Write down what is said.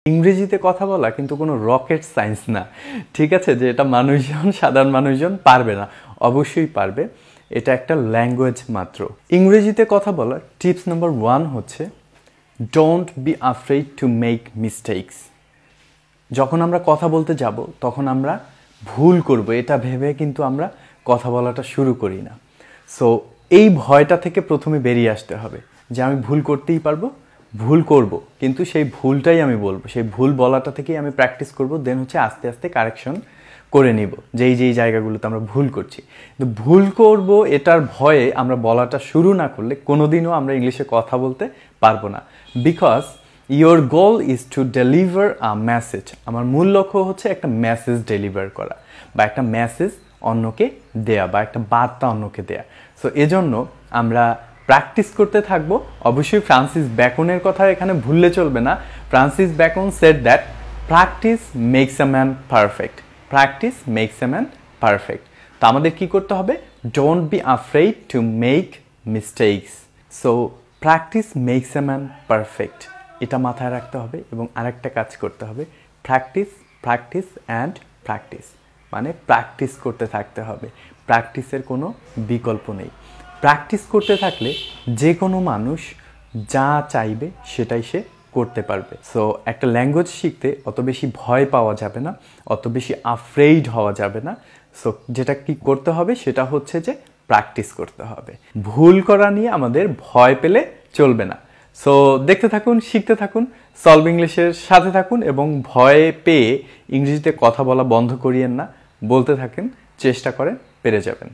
ইংরেজিতে কথা বলা কিন্তু কোনো রকেট সায়েন্স না, ঠিক আছে, যে এটা মানুষজন, সাধারণ মানুষজন পারবে না। অবশ্যই পারবে, এটা একটা ল্যাঙ্গুয়েজ মাত্র। ইংরেজিতে কথা বলার টিপস নাম্বার 1 হচ্ছে don't be afraid to make mistakes. যখন আমরা কথা বলতে যাব তখন আমরা ভুল করব এটা ভেবে কিন্তু আমরা কথা বলাটা শুরু করি না। সো এই ভয়টা থেকে প্রথমে বেরিয়ে আসতে হবে যে আমি ভুল করতেই পারবো, ভুল করব, কিন্তু সেই ভুলটাই আমি বলবো, সেই ভুল বলাটা থেকেই আমি প্র্যাকটিস করব। দেন হচ্ছে আস্তে আস্তে কারেকশন করে নিব যেই জায়গাগুলোতে আমরা ভুল করছি। কিন্তু ভুল করব এটার ভয়ে আমরা বলাটা শুরু না করলে কোনোদিনও আমরা ইংলিশে কথা বলতে পারবো না। Because your goal is to deliver a message. আমার মূল লক্ষ্য হচ্ছে একটা মেসেজ ডেলিভার করা, বা একটা মেসেজ অন্যকে দেয়া, বা একটা বার্তা অন্যকে দেয়া। সো এজন্য আমরা প্র্যাকটিস করতে থাকবো। অবশ্যই ফ্রান্সিস ব্যাকনের কথা এখানে ভুললে চলবে না। Francis Bacon said that practice makes a man perfect, practice makes a man perfect. তো আমাদের কি করতে হবে? Don't be afraid to make mistakes. So practice makes a man perfect, এটা মাথায় রাখতে হবে। এবং আরেকটা কাজ করতে হবে, প্র্যাকটিস প্র্যাকটিস অ্যান্ড প্র্যাকটিস, মানে প্র্যাকটিস করতে থাকতে হবে। প্র্যাকটিসের কোনো বিকল্প নেই। প্র্যাকটিস করতে থাকলে যে কোনো মানুষ যা চাইবে সেটাই সে করতে পারবে। সো একটা ল্যাঙ্গুয়েজ শিখতে অত বেশি ভয় পাওয়া যাবে না, অত বেশি আফ্রেইড হওয়া যাবে না। সো যেটা কি করতে হবে সেটা হচ্ছে যে প্র্যাকটিস করতে হবে। ভুল করা নিয়ে আমাদের ভয় পেলে চলবে না। সো দেখতে থাকুন, শিখতে থাকুন, সলভ ইংলিশের সাথে থাকুন, এবং ভয় পেয়ে ইংরেজিতে কথা বলা বন্ধ করিয়েন না। বলতে থাকেন, চেষ্টা করেন, পেরে যাবেন।